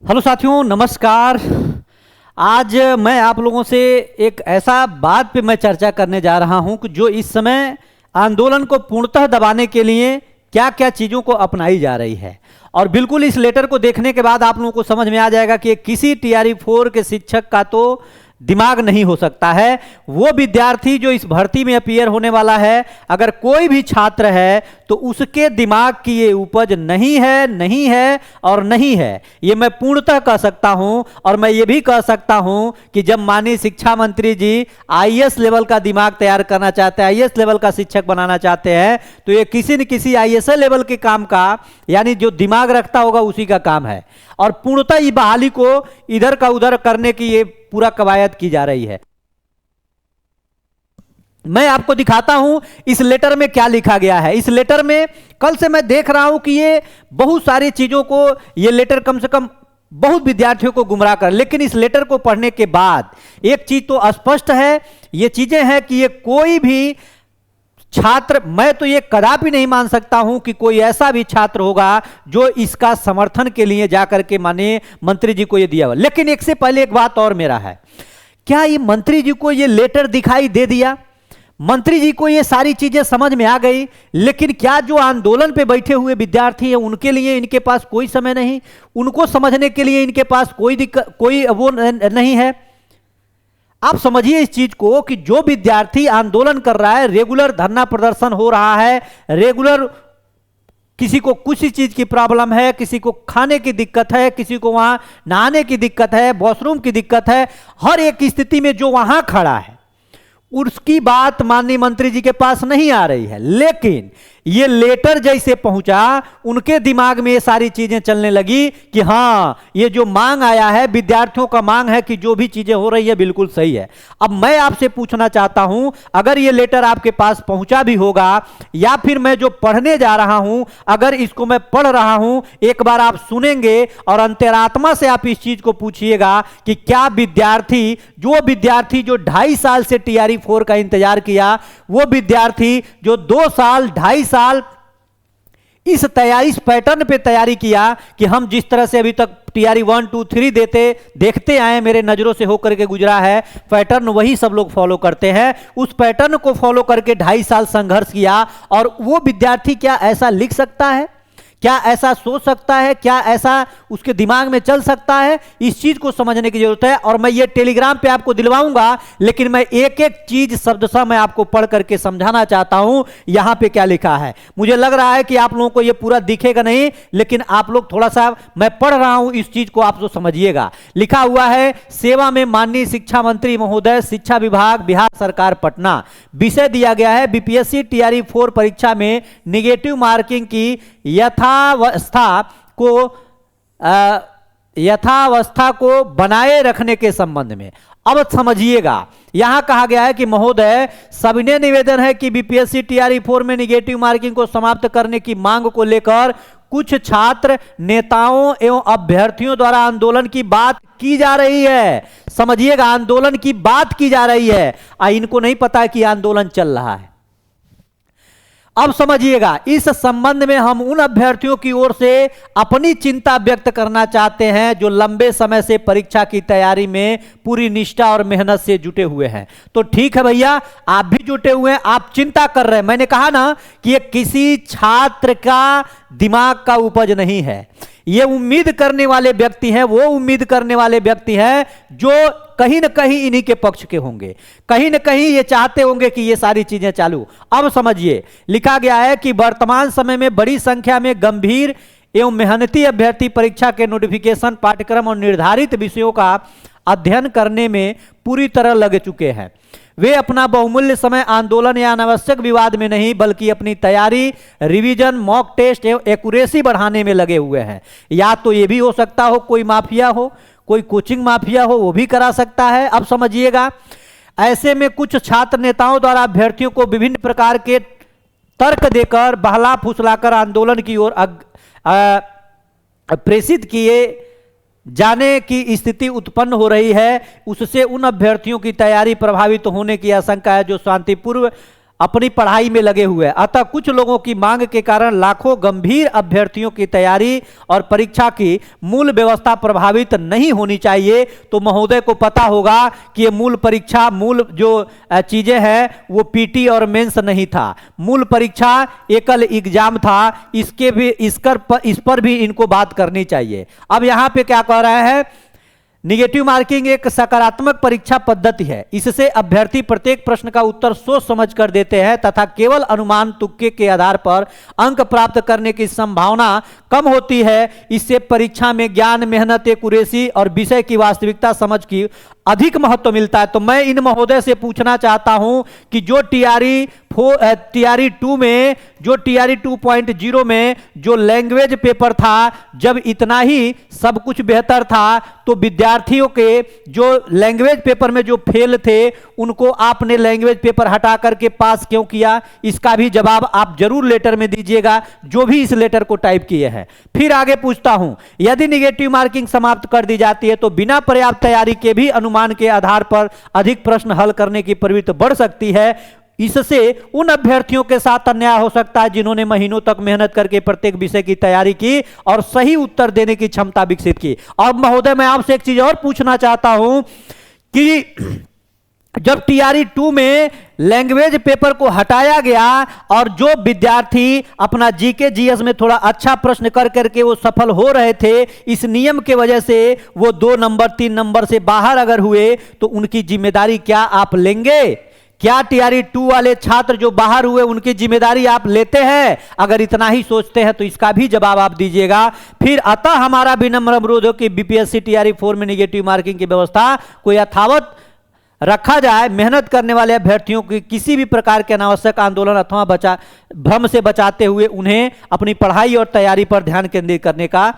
Hello साथियों, नमस्कार। आज मैं आप लोगों से एक ऐसा बात पे मैं चर्चा करने जा रहा हूं कि जो इस समय आंदोलन को पूर्णतः दबाने के लिए क्या क्या चीज़ों को अपनाई जा रही है। और बिल्कुल इस लेटर को देखने के बाद आप लोगों को समझ में आ जाएगा कि किसी टीआरई 4 के शिक्षक का तो दिमाग नहीं हो सकता है। वो विद्यार्थी जो इस भर्ती में अपीयर होने वाला है, अगर कोई भी छात्र है तो उसके दिमाग की ये उपज नहीं है और नहीं है। ये मैं पूर्णतः कह सकता हूं। और मैं ये भी कह सकता हूं कि जब माननीय शिक्षा मंत्री जी आईएएस लेवल का दिमाग तैयार करना चाहते हैं, आईएएस लेवल का शिक्षक बनाना चाहते हैं, तो ये किसी न किसी आईएएस लेवल के काम का, यानी जो दिमाग रखता होगा उसी का काम है। और पूर्णतः ये बहाली को इधर का उधर करने की ये पूरा कवायद की जा रही है। मैं आपको दिखाता हूं इस लेटर में क्या लिखा गया है। इस लेटर में कल से मैं देख रहा हूं कि ये बहुत सारी चीजों को, ये लेटर कम से कम बहुत विद्यार्थियों को गुमराह कर, लेकिन इस लेटर को पढ़ने के बाद एक चीज तो स्पष्ट है, ये चीजें हैं कि ये कोई भी छात्र, मैं तो ये कदापि नहीं मान सकता हूं कि कोई ऐसा भी छात्र होगा जो इसका समर्थन के लिए जाकर के माननीय मंत्री जी को ये दिया हुआ। लेकिन एक से पहले एक बात और मेरा है, क्या ये मंत्री जी को ये लेटर दिखाई दे दिया? मंत्री जी को ये सारी चीजें समझ में आ गई, लेकिन क्या जो आंदोलन पे बैठे हुए विद्यार्थी हैं उनके लिए इनके पास कोई समय नहीं, उनको समझने के लिए इनके पास कोई दिक्कत, कोई वो नहीं है? आप समझिए इस चीज को कि जो विद्यार्थी आंदोलन कर रहा है, रेगुलर धरना प्रदर्शन हो रहा है, रेगुलर किसी को कुछ चीज की प्रॉब्लम है, किसी को खाने की दिक्कत है, किसी को वहां नहाने की दिक्कत है, वॉशरूम की दिक्कत है, हर एक स्थिति में जो वहां खड़ा है उसकी बात माननीय मंत्री जी के पास नहीं आ रही है। लेकिन ये लेटर जैसे पहुंचा, उनके दिमाग में ये सारी चीजें चलने लगी कि हां, ये जो मांग आया है, विद्यार्थियों का मांग है कि जो भी चीजें हो रही है बिल्कुल सही है। अब मैं आपसे पूछना चाहता हूं, अगर ये लेटर आपके पास पहुंचा भी होगा या फिर मैं जो पढ़ने जा रहा हूं, अगर इसको मैं पढ़ रहा हूं, एक बार आप सुनेंगे और अंतरात्मा से आप इस चीज को पूछिएगा कि क्या विद्यार्थी जो 2.5 साल से टीआरई 4 का इंतजार किया, वो विद्यार्थी जो 2 साल 2.5 साल इस पैटर्न पे तैयारी किया कि हम जिस तरह से अभी तक टीआरई 1 2 3 देखते आए, मेरे नजरों से होकर के गुजरा है पैटर्न, वही सब लोग फॉलो करते हैं। उस पैटर्न को फॉलो करके 2.5 साल संघर्ष किया, और वो विद्यार्थी क्या ऐसा लिख सकता है? क्या ऐसा सोच सकता है? क्या ऐसा उसके दिमाग में चल सकता है? इस चीज को समझने की जरूरत है। और मैं ये टेलीग्राम पे आपको दिलवाऊंगा, लेकिन मैं एक एक चीज शब्दशः मैं आपको पढ़ करके समझाना चाहता हूं यहां पे क्या लिखा है। मुझे लग रहा है कि आप लोगों को ये पूरा दिखेगा नहीं, लेकिन आप लोग थोड़ा सा, मैं पढ़ रहा हूं इस चीज को आप तो समझिएगा। लिखा हुआ है, सेवा में माननीय शिक्षा मंत्री महोदय, शिक्षा विभाग, बिहार सरकार, पटना। विषय दिया गया है बीपीएससी टीआरई 4 परीक्षा में निगेटिव मार्किंग की यथावस्था को बनाए रखने के संबंध में। अब समझिएगा, यहां कहा गया है कि महोदय, सविनय निवेदन है कि बीपीएससी टीआरई 4 में निगेटिव मार्किंग को समाप्त करने की मांग को लेकर कुछ छात्र नेताओं एवं अभ्यर्थियों द्वारा आंदोलन की बात की जा रही है। समझिएगा, आंदोलन की बात की जा रही है, इनको नहीं पता कि आंदोलन चल रहा है। अब समझिएगा, इस संबंध में हम उन अभ्यर्थियों की ओर से अपनी चिंता व्यक्त करना चाहते हैं जो लंबे समय से परीक्षा की तैयारी में पूरी निष्ठा और मेहनत से जुटे हुए हैं। तो ठीक है भैया, आप भी जुटे हुए हैं, आप चिंता कर रहे हैं। मैंने कहा ना कि ये किसी छात्र का दिमाग का उपज नहीं है। ये उम्मीद करने वाले व्यक्ति हैं, वो उम्मीद करने वाले व्यक्ति हैं जो कहीं ना कहीं इन्हीं के पक्ष के होंगे, कहीं ना कहीं ये चाहते होंगे कि ये सारी चीजें चालू। अब समझिए, लिखा गया है कि वर्तमान समय में बड़ी संख्या में गंभीर एवं मेहनती अभ्यर्थी परीक्षा के नोटिफिकेशन, पाठ्यक्रम और निर्धारित विषयों का अध्ययन करने में पूरी तरह लग चुके हैं। वे अपना बहुमूल्य समय आंदोलन या अनावश्यक विवाद में नहीं, बल्कि अपनी तैयारी, रिवीजन, मॉक टेस्ट एवं एक्यूरेसी बढ़ाने में लगे हुए हैं। या तो ये भी हो सकता हो कोई माफिया हो, कोई कोचिंग माफिया हो, वो भी करा सकता है। अब समझिएगा, ऐसे में कुछ छात्र नेताओं द्वारा अभ्यर्थियों को विभिन्न प्रकार के तर्क देकर, बहला फुसलाकर आंदोलन की ओर प्रेषित किए जाने की स्थिति उत्पन्न हो रही है। उससे उन अभ्यर्थियों की तैयारी प्रभावित होने की आशंका है जो शांतिपूर्व अपनी पढ़ाई में लगे हुए हैं। अतः कुछ लोगों की मांग के कारण लाखों गंभीर अभ्यर्थियों की तैयारी और परीक्षा की मूल व्यवस्था प्रभावित नहीं होनी चाहिए। तो महोदय को पता होगा कि ये मूल परीक्षा, मूल जो चीजें हैं वो पीटी और मेंस नहीं था, मूल परीक्षा एकल एग्जाम था। इस पर भी इनको बात करनी चाहिए। अब यहां पे क्या कह रहा है, निगेटिव मार्किंग एक सकारात्मक परीक्षा पद्धति है। इससे अभ्यर्थी प्रत्येक प्रश्न का उत्तर सोच समझ कर देते हैं तथा केवल अनुमान तुक्के के आधार पर अंक प्राप्त करने की संभावना कम होती है। इससे परीक्षा में ज्ञान, मेहनत, एक्यूरेसी और विषय की वास्तविकता समझ की अधिक महत्व मिलता है। तो मैं इन महोदय से पूछना चाहता हूं कि जो टीआरई 2 में, जो टीआरई 2.0 में जो लैंग्वेज पेपर था, जब इतना ही सब कुछ बेहतर था, तो विद्यार्थियों के जो लैंग्वेज पेपर में जो फेल थे उनको आपने लैंग्वेज पेपर हटा करके पास क्यों किया? इसका भी जवाब आप जरूर लेटर में दीजिएगा, जो भी इस लेटर को टाइप किए हैं। फिर आगे पूछता हूं, यदि निगेटिव मार्किंग समाप्त कर दी जाती है तो बिना पर्याप्त तैयारी के भी अनुमान के आधार पर अधिक प्रश्न हल करने की प्रवृत्ति बढ़ सकती है। इससे उन अभ्यर्थियों के साथ अन्याय हो सकता है जिन्होंने महीनों तक मेहनत करके प्रत्येक विषय की तैयारी की और सही उत्तर देने की क्षमता विकसित की। अब महोदय मैं आपसे एक चीज और पूछना चाहता हूं कि जब टीआरई 2 में लैंग्वेज पेपर को हटाया गया और जो विद्यार्थी अपना जीके जीएस में थोड़ा अच्छा प्रश्न कर करके वो सफल हो रहे थे, इस नियम के वजह से वो 2 नंबर 3 नंबर से बाहर अगर हुए तो उनकी जिम्मेदारी क्या आप लेंगे? क्या टीआरई 2 वाले छात्र जो बाहर हुए उनकी जिम्मेदारी आप लेते हैं? अगर इतना ही सोचते हैं तो इसका भी जवाब आप दीजिएगा। फिर अतः हमारा विनम्र अनुरोध हो कि बीपीएससी टीआरई 4 में निगेटिव मार्किंग की व्यवस्था को यथावत रखा जाए। मेहनत करने वाले अभ्यर्थियों की किसी भी प्रकार के अनावश्यक आंदोलन अथवा भ्रम से बचाते हुए उन्हें अपनी पढ़ाई और तैयारी पर ध्यान केंद्रित करने का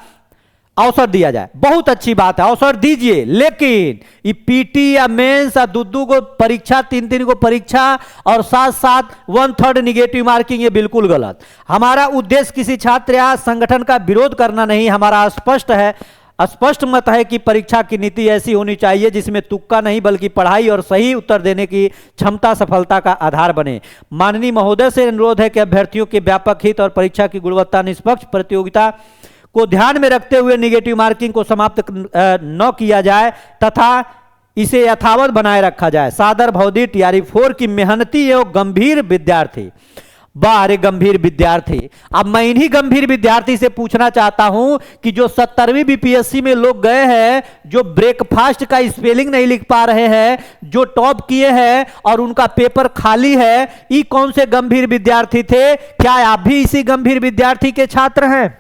अवसर दिया जाए। बहुत अच्छी बात है, अवसर दीजिए, लेकिन ये पीटी या मेंस या दुद्दू को परीक्षा, 3 को परीक्षा और साथ साथ 1/3 निगेटिव मार्किंग, ये बिल्कुल गलत। हमारा उद्देश्य किसी छात्र या संगठन का विरोध करना नहीं, हमारा स्पष्ट मत है कि परीक्षा की नीति ऐसी होनी चाहिए जिसमें तुक्का नहीं बल्कि पढ़ाई और सही उत्तर देने की क्षमता सफलता का आधार बने। माननीय महोदय से अनुरोध है कि अभ्यर्थियों के व्यापक हित और परीक्षा की गुणवत्ता, निष्पक्ष प्रतियोगिता को ध्यान में रखते हुए निगेटिव मार्किंग को समाप्त न किया जाए तथा इसे यथावत बनाए रखा जाए। सादर भवदी टीआरई 4 की मेहनती एवं गंभीर विद्यार्थी। बारे गंभीर विद्यार्थी, अब मैं इन्हीं गंभीर विद्यार्थी से पूछना चाहता हूं कि जो 70वीं बीपीएससी में लोग गए हैं, जो ब्रेकफास्ट का स्पेलिंग नहीं लिख पा रहे हैं, जो टॉप किए हैं और उनका पेपर खाली है, ये कौन से गंभीर विद्यार्थी थे? क्या आप भी इसी गंभीर विद्यार्थी के छात्र हैं?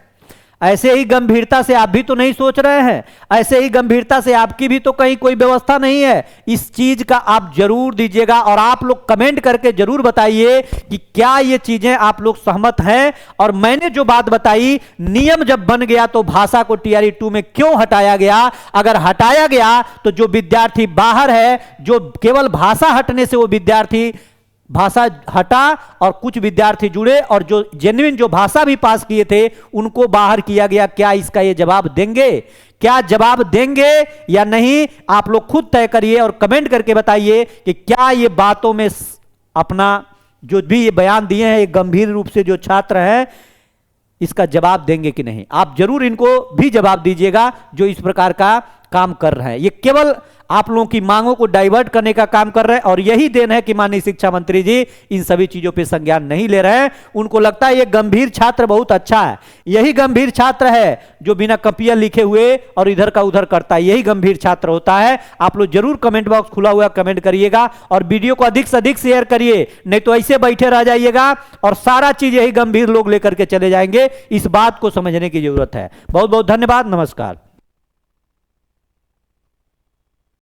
ऐसे ही गंभीरता से आप भी तो नहीं सोच रहे हैं, ऐसे ही गंभीरता से आपकी भी तो कहीं कोई व्यवस्था नहीं है। इस चीज का आप जरूर दीजिएगा और आप लोग कमेंट करके जरूर बताइए कि क्या ये चीजें आप लोग सहमत हैं। और मैंने जो बात बताई, नियम जब बन गया तो भाषा को टीआरई 2 में क्यों हटाया गया? अगर हटाया गया तो जो विद्यार्थी बाहर है, जो केवल भाषा हटने से वो विद्यार्थी भाषा हटा और कुछ विद्यार्थी जुड़े और जो जेन्युइन जो भाषा भी पास किए थे उनको बाहर किया गया। क्या इसका ये जवाब देंगे? क्या जवाब देंगे या नहीं? आप लोग खुद तय करिए और कमेंट करके बताइए कि क्या ये बातों में अपना जो भी ये बयान दिए हैं, ये गंभीर रूप से जो छात्र हैं, इसका जवाब देंगे कि नहीं। आप जरूर इनको भी जवाब दीजिएगा जो इस प्रकार का काम कर रहे हैं। ये केवल आप लोगों की मांगों को डाइवर्ट करने का काम कर रहे हैं और यही देन है कि माननीय शिक्षा मंत्री जी इन सभी चीजों पे संज्ञान नहीं ले रहे हैं। उनको लगता है ये गंभीर छात्र बहुत अच्छा है। यही गंभीर छात्र है जो बिना कॉपियां लिखे हुए और इधर का उधर करता है, यही गंभीर छात्र होता है। आप लोग जरूर कमेंट बॉक्स खुला हुआ, कमेंट करिएगा और वीडियो को अधिक से अधिक शेयर करिए, नहीं तो ऐसे बैठे रह जाइएगा और सारा चीज यही गंभीर लोग लेकर के चले जाएंगे। इस बात को समझने की जरूरत है। बहुत बहुत धन्यवाद, नमस्कार।